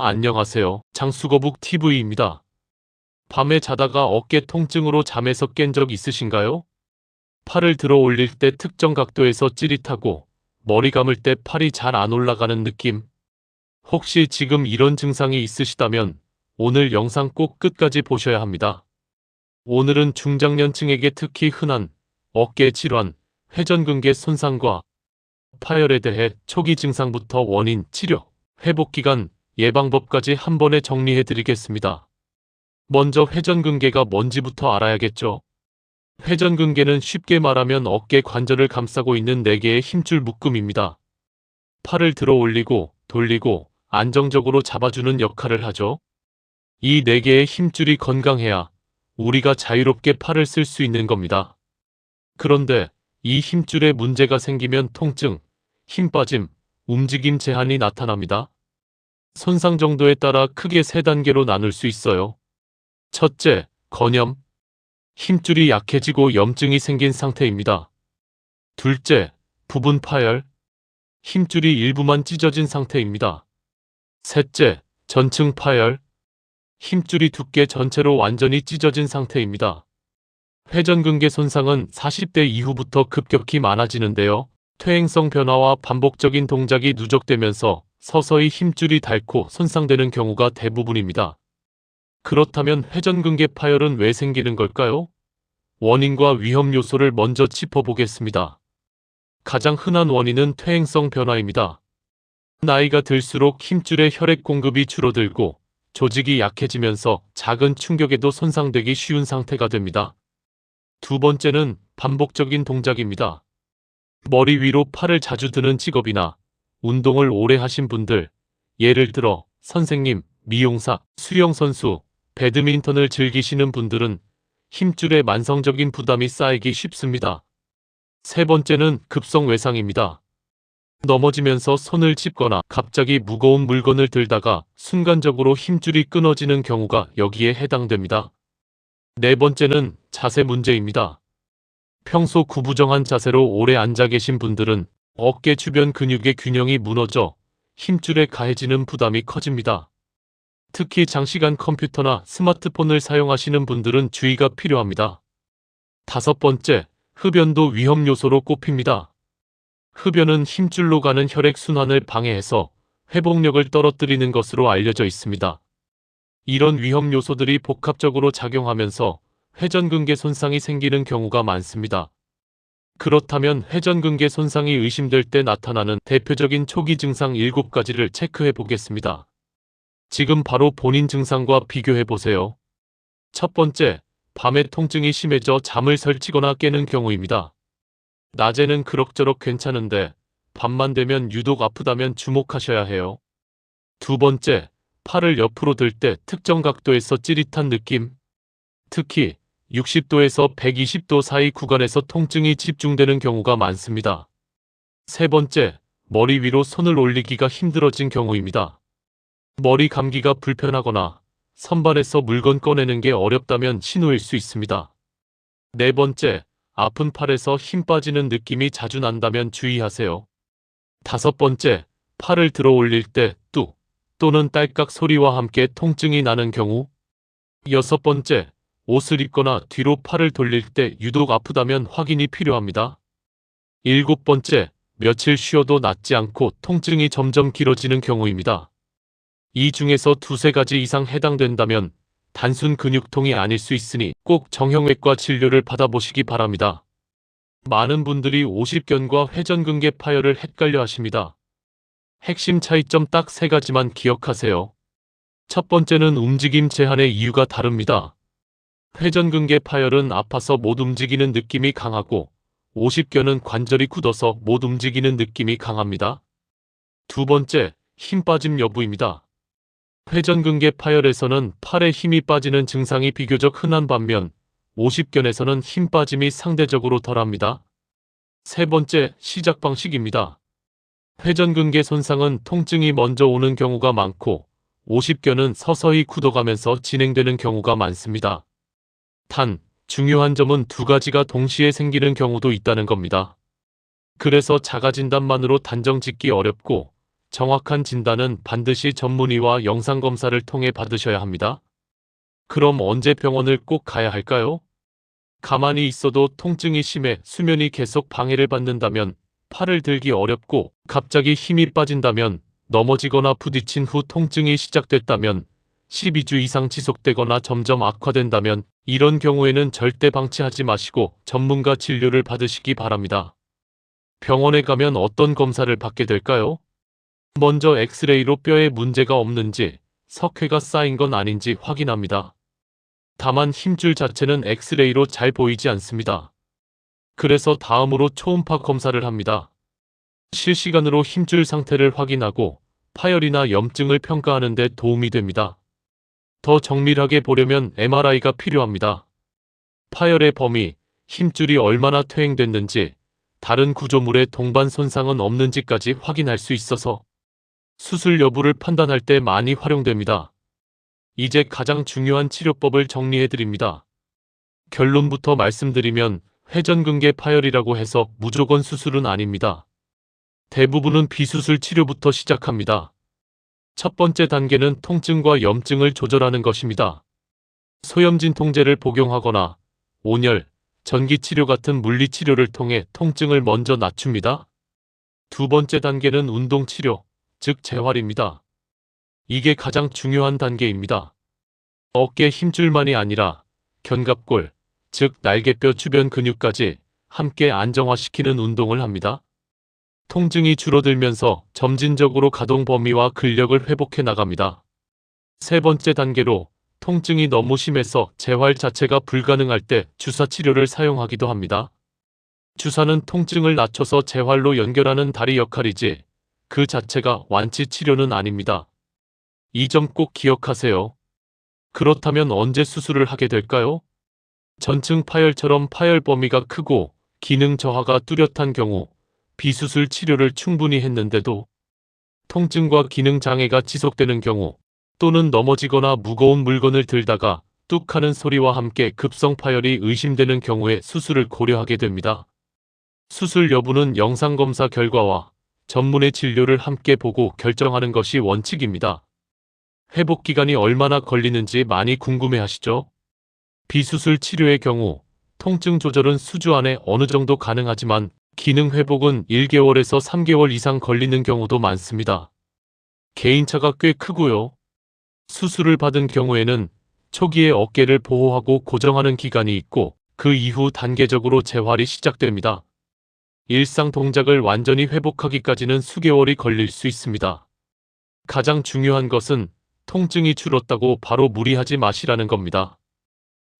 안녕하세요. 장수거북 TV입니다. 밤에 자다가 어깨 통증으로 잠에서 깬 적 있으신가요? 팔을 들어 올릴 때 특정 각도에서 찌릿하고 머리 감을 때 팔이 잘 안 올라가는 느낌. 혹시 지금 이런 증상이 있으시다면 오늘 영상 꼭 끝까지 보셔야 합니다. 오늘은 중장년층에게 특히 흔한 어깨 질환, 회전근개 손상과 파열에 대해 초기 증상부터 원인, 치료, 회복기간, 예방법까지 한 번에 정리해 드리겠습니다. 먼저 회전근개가 뭔지부터 알아야겠죠. 회전근개는 쉽게 말하면 어깨 관절을 감싸고 있는 4개의 힘줄 묶음입니다. 팔을 들어 올리고 돌리고 안정적으로 잡아주는 역할을 하죠. 이 4개의 힘줄이 건강해야 우리가 자유롭게 팔을 쓸 수 있는 겁니다. 그런데 이 힘줄에 문제가 생기면 통증, 힘 빠짐, 움직임 제한이 나타납니다. 손상 정도에 따라 크게 3단계로 나눌 수 있어요. 첫째, 건염. 힘줄이 약해지고 염증이 생긴 상태입니다. 둘째, 부분 파열. 힘줄이 일부만 찢어진 상태입니다. 셋째, 전층 파열. 힘줄이 두께 전체로 완전히 찢어진 상태입니다. 회전근개 손상은 40대 이후부터 급격히 많아지는데요. 퇴행성 변화와 반복적인 동작이 누적되면서 서서히 힘줄이 닳고 손상되는 경우가 대부분입니다. 그렇다면 회전근개 파열은 왜 생기는 걸까요? 원인과 위험 요소를 먼저 짚어보겠습니다. 가장 흔한 원인은 퇴행성 변화입니다. 나이가 들수록 힘줄의 혈액 공급이 줄어들고 조직이 약해지면서 작은 충격에도 손상되기 쉬운 상태가 됩니다. 두 번째는 반복적인 동작입니다. 머리 위로 팔을 자주 드는 직업이나 운동을 오래 하신 분들, 예를 들어 선생님, 미용사, 수영선수, 배드민턴을 즐기시는 분들은 힘줄에 만성적인 부담이 쌓이기 쉽습니다. 세 번째는 급성 외상입니다. 넘어지면서 손을 짚거나 갑자기 무거운 물건을 들다가 순간적으로 힘줄이 끊어지는 경우가 여기에 해당됩니다. 네 번째는 자세 문제입니다. 평소 구부정한 자세로 오래 앉아 계신 분들은 어깨 주변 근육의 균형이 무너져 힘줄에 가해지는 부담이 커집니다. 특히 장시간 컴퓨터나 스마트폰을 사용하시는 분들은 주의가 필요합니다. 다섯 번째, 흡연도 위험 요소로 꼽힙니다. 흡연은 힘줄로 가는 혈액 순환을 방해해서 회복력을 떨어뜨리는 것으로 알려져 있습니다. 이런 위험 요소들이 복합적으로 작용하면서 회전근개 손상이 생기는 경우가 많습니다. 그렇다면 회전근개 손상이 의심될 때 나타나는 대표적인 초기 증상 7가지를 체크해 보겠습니다. 지금 바로 본인 증상과 비교해 보세요. 첫 번째, 밤에 통증이 심해져 잠을 설치거나 깨는 경우입니다. 낮에는 그럭저럭 괜찮은데 밤만 되면 유독 아프다면 주목하셔야 해요. 두 번째, 팔을 옆으로 들 때 특정 각도에서 찌릿한 느낌. 특히 60도에서 120도 사이 구간에서 통증이 집중되는 경우가 많습니다. 세 번째, 머리 위로 손을 올리기가 힘들어진 경우입니다. 머리 감기가 불편하거나 선반에서 물건 꺼내는 게 어렵다면 신호일 수 있습니다. 네 번째, 아픈 팔에서 힘 빠지는 느낌이 자주 난다면 주의하세요. 다섯 번째, 팔을 들어 올릴 때 뚝 또는 딸깍 소리와 함께 통증이 나는 경우. 여섯 번째, 옷을 입거나 뒤로 팔을 돌릴 때 유독 아프다면 확인이 필요합니다. 일곱 번째, 며칠 쉬어도 낫지 않고 통증이 점점 길어지는 경우입니다. 이 중에서 두세 가지 이상 해당된다면 단순 근육통이 아닐 수 있으니 꼭 정형외과 진료를 받아보시기 바랍니다. 많은 분들이 오십견과 회전근개 파열을 헷갈려 하십니다. 핵심 차이점 딱 3가지만 기억하세요. 첫 번째는 움직임 제한의 이유가 다릅니다. 회전근개 파열은 아파서 못 움직이는 느낌이 강하고 오십견은 관절이 굳어서 못 움직이는 느낌이 강합니다. 두 번째, 힘 빠짐 여부입니다. 회전근개 파열에서는 팔에 힘이 빠지는 증상이 비교적 흔한 반면 오십견에서는 힘 빠짐이 상대적으로 덜합니다. 세 번째, 시작 방식입니다. 회전근개 손상은 통증이 먼저 오는 경우가 많고 오십견은 서서히 굳어가면서 진행되는 경우가 많습니다. 단, 중요한 점은 2가지가 동시에 생기는 경우도 있다는 겁니다. 그래서 자가진단만으로 단정 짓기 어렵고 정확한 진단은 반드시 전문의와 영상검사를 통해 받으셔야 합니다. 그럼 언제 병원을 꼭 가야 할까요? 가만히 있어도 통증이 심해 수면이 계속 방해를 받는다면, 팔을 들기 어렵고 갑자기 힘이 빠진다면, 넘어지거나 부딪힌 후 통증이 시작됐다면, 12주 이상 지속되거나 점점 악화된다면 이런 경우에는 절대 방치하지 마시고 전문가 진료를 받으시기 바랍니다. 병원에 가면 어떤 검사를 받게 될까요? 먼저 엑스레이로 뼈에 문제가 없는지, 석회가 쌓인 건 아닌지 확인합니다. 다만 힘줄 자체는 엑스레이로 잘 보이지 않습니다. 그래서 다음으로 초음파 검사를 합니다. 실시간으로 힘줄 상태를 확인하고 파열이나 염증을 평가하는 데 도움이 됩니다. 더 정밀하게 보려면 MRI가 필요합니다. 파열의 범위, 힘줄이 얼마나 퇴행됐는지, 다른 구조물의 동반 손상은 없는지까지 확인할 수 있어서 수술 여부를 판단할 때 많이 활용됩니다. 이제 가장 중요한 치료법을 정리해드립니다. 결론부터 말씀드리면 회전근개 파열이라고 해서 무조건 수술은 아닙니다. 대부분은 비수술 치료부터 시작합니다. 첫 번째 단계는 통증과 염증을 조절하는 것입니다. 소염진통제를 복용하거나 온열, 전기치료 같은 물리치료를 통해 통증을 먼저 낮춥니다. 두 번째 단계는 운동치료, 즉 재활입니다. 이게 가장 중요한 단계입니다. 어깨 힘줄만이 아니라 견갑골, 즉 날개뼈 주변 근육까지 함께 안정화시키는 운동을 합니다. 통증이 줄어들면서 점진적으로 가동 범위와 근력을 회복해 나갑니다. 세 번째 단계로 통증이 너무 심해서 재활 자체가 불가능할 때 주사 치료를 사용하기도 합니다. 주사는 통증을 낮춰서 재활로 연결하는 다리 역할이지 그 자체가 완치 치료는 아닙니다. 이 점 꼭 기억하세요. 그렇다면 언제 수술을 하게 될까요? 전층 파열처럼 파열 범위가 크고 기능 저하가 뚜렷한 경우, 비수술 치료를 충분히 했는데도 통증과 기능 장애가 지속되는 경우, 또는 넘어지거나 무거운 물건을 들다가 뚝 하는 소리와 함께 급성 파열이 의심되는 경우에 수술을 고려하게 됩니다. 수술 여부는 영상검사 결과와 전문의 진료를 함께 보고 결정하는 것이 원칙입니다. 회복 기간이 얼마나 걸리는지 많이 궁금해하시죠? 비수술 치료의 경우 통증 조절은 수주 안에 어느 정도 가능하지만 기능 회복은 1개월에서 3개월 이상 걸리는 경우도 많습니다. 개인차가 꽤 크고요. 수술을 받은 경우에는 초기에 어깨를 보호하고 고정하는 기간이 있고 그 이후 단계적으로 재활이 시작됩니다. 일상 동작을 완전히 회복하기까지는 수개월이 걸릴 수 있습니다. 가장 중요한 것은 통증이 줄었다고 바로 무리하지 마시라는 겁니다.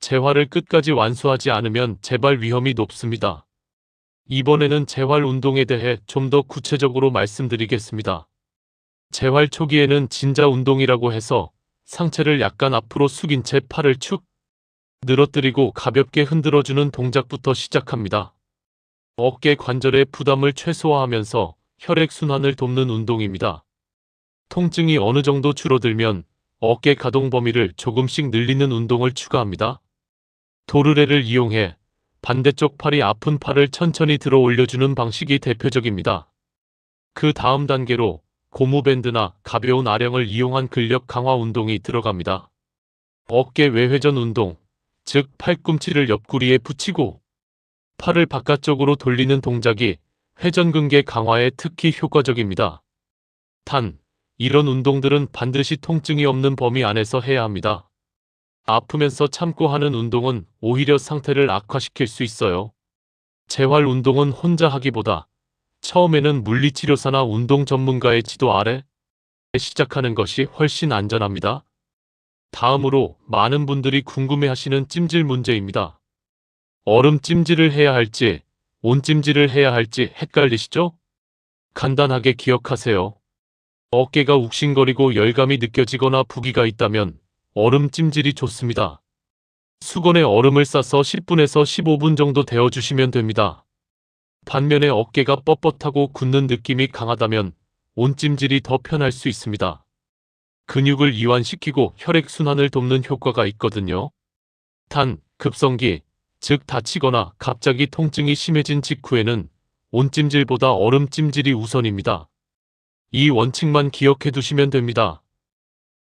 재활을 끝까지 완수하지 않으면 재발 위험이 높습니다. 이번에는 재활 운동에 대해 좀 더 구체적으로 말씀드리겠습니다. 재활 초기에는 진자 운동이라고 해서 상체를 약간 앞으로 숙인 채 팔을 축 늘어뜨리고 가볍게 흔들어주는 동작부터 시작합니다. 어깨 관절의 부담을 최소화하면서 혈액순환을 돕는 운동입니다. 통증이 어느 정도 줄어들면 어깨 가동 범위를 조금씩 늘리는 운동을 추가합니다. 도르래를 이용해 반대쪽 팔이 아픈 팔을 천천히 들어 올려주는 방식이 대표적입니다. 그 다음 단계로 고무밴드나 가벼운 아령을 이용한 근력 강화 운동이 들어갑니다. 어깨 외회전 운동, 즉 팔꿈치를 옆구리에 붙이고 팔을 바깥쪽으로 돌리는 동작이 회전근개 강화에 특히 효과적입니다. 단, 이런 운동들은 반드시 통증이 없는 범위 안에서 해야 합니다. 아프면서 참고 하는 운동은 오히려 상태를 악화시킬 수 있어요. 재활 운동은 혼자 하기보다 처음에는 물리치료사나 운동 전문가의 지도 아래 시작하는 것이 훨씬 안전합니다. 다음으로 많은 분들이 궁금해하시는 찜질 문제입니다. 얼음 찜질을 해야 할지 온 찜질을 해야 할지 헷갈리시죠? 간단하게 기억하세요. 어깨가 욱신거리고 열감이 느껴지거나 부기가 있다면 얼음 찜질이 좋습니다. 수건에 얼음을 싸서 10분에서 15분 정도 데워주시면 됩니다. 반면에 어깨가 뻣뻣하고 굳는 느낌이 강하다면 온찜질이 더 편할 수 있습니다. 근육을 이완시키고 혈액순환을 돕는 효과가 있거든요. 단, 급성기, 즉 다치거나 갑자기 통증이 심해진 직후에는 온찜질보다 얼음찜질이 우선입니다. 이 원칙만 기억해 두시면 됩니다.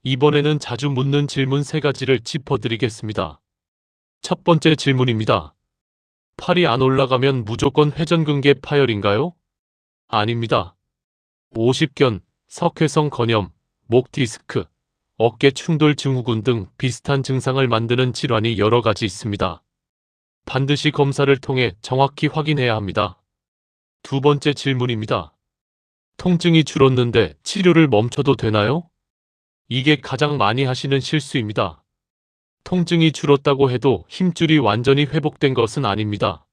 이번에는 자주 묻는 질문 3가지를 짚어드리겠습니다. 첫 번째 질문입니다. 팔이 안 올라가면 무조건 회전근개 파열인가요? 아닙니다. 오십견, 석회성 건염, 목 디스크, 어깨 충돌 증후군 등 비슷한 증상을 만드는 질환이 여러 가지 있습니다. 반드시 검사를 통해 정확히 확인해야 합니다. 두 번째 질문입니다. 통증이 줄었는데 치료를 멈춰도 되나요? 이게 가장 많이 하시는 실수입니다. 통증이 줄었다고 해도 힘줄이 완전히 회복된 것은 아닙니다.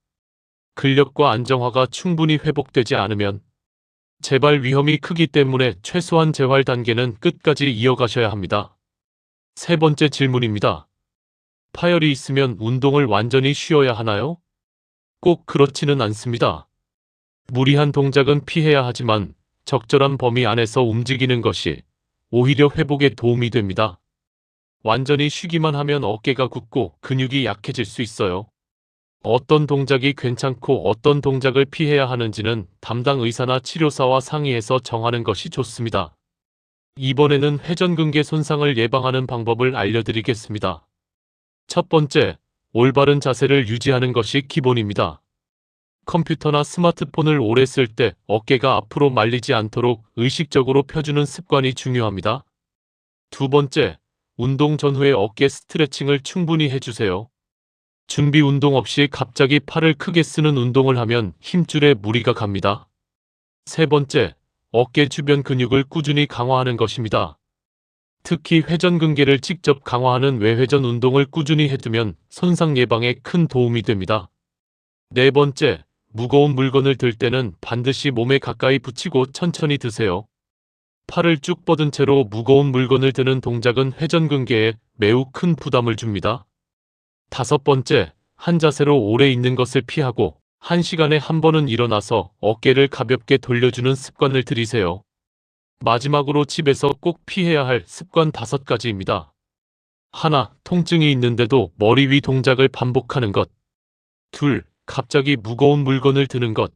근력과 안정화가 충분히 회복되지 않으면 재발 위험이 크기 때문에 최소한 재활 단계는 끝까지 이어가셔야 합니다. 세 번째 질문입니다. 파열이 있으면 운동을 완전히 쉬어야 하나요? 꼭 그렇지는 않습니다. 무리한 동작은 피해야 하지만 적절한 범위 안에서 움직이는 것이 오히려 회복에 도움이 됩니다. 완전히 쉬기만 하면 어깨가 굳고 근육이 약해질 수 있어요. 어떤 동작이 괜찮고 어떤 동작을 피해야 하는지는 담당 의사나 치료사와 상의해서 정하는 것이 좋습니다. 이번에는 회전근개 손상을 예방하는 방법을 알려드리겠습니다. 첫 번째, 올바른 자세를 유지하는 것이 기본입니다. 컴퓨터나 스마트폰을 오래 쓸 때 어깨가 앞으로 말리지 않도록 의식적으로 펴주는 습관이 중요합니다. 두 번째, 운동 전후에 어깨 스트레칭을 충분히 해주세요. 준비 운동 없이 갑자기 팔을 크게 쓰는 운동을 하면 힘줄에 무리가 갑니다. 세 번째, 어깨 주변 근육을 꾸준히 강화하는 것입니다. 특히 회전근개를 직접 강화하는 외회전 운동을 꾸준히 해두면 손상 예방에 큰 도움이 됩니다. 네 번째, 무거운 물건을 들 때는 반드시 몸에 가까이 붙이고 천천히 드세요. 팔을 쭉 뻗은 채로 무거운 물건을 드는 동작은 회전근개에 매우 큰 부담을 줍니다. 다섯 번째, 한 자세로 오래 있는 것을 피하고 1시간에 한 번은 일어나서 어깨를 가볍게 돌려주는 습관을 들이세요. 마지막으로 집에서 꼭 피해야 할 습관 5가지입니다. 하나, 통증이 있는데도 머리 위 동작을 반복하는 것. 둘, 갑자기 무거운 물건을 드는 것.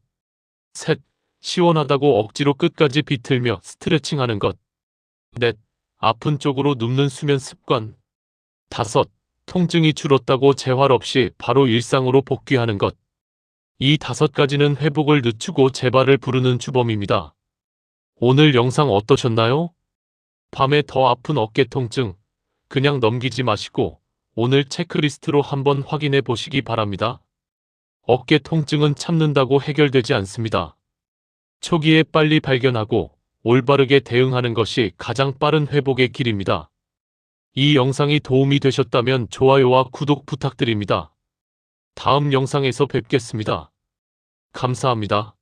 셋, 시원하다고 억지로 끝까지 비틀며 스트레칭하는 것. 넷, 아픈 쪽으로 눕는 수면 습관. 다섯, 통증이 줄었다고 재활 없이 바로 일상으로 복귀하는 것. 이 5가지는 회복을 늦추고 재발을 부르는 주범입니다. 오늘 영상 어떠셨나요? 밤에 더 아픈 어깨 통증, 그냥 넘기지 마시고 오늘 체크리스트로 한번 확인해 보시기 바랍니다. 어깨 통증은 참는다고 해결되지 않습니다. 초기에 빨리 발견하고 올바르게 대응하는 것이 가장 빠른 회복의 길입니다. 이 영상이 도움이 되셨다면 좋아요와 구독 부탁드립니다. 다음 영상에서 뵙겠습니다. 감사합니다.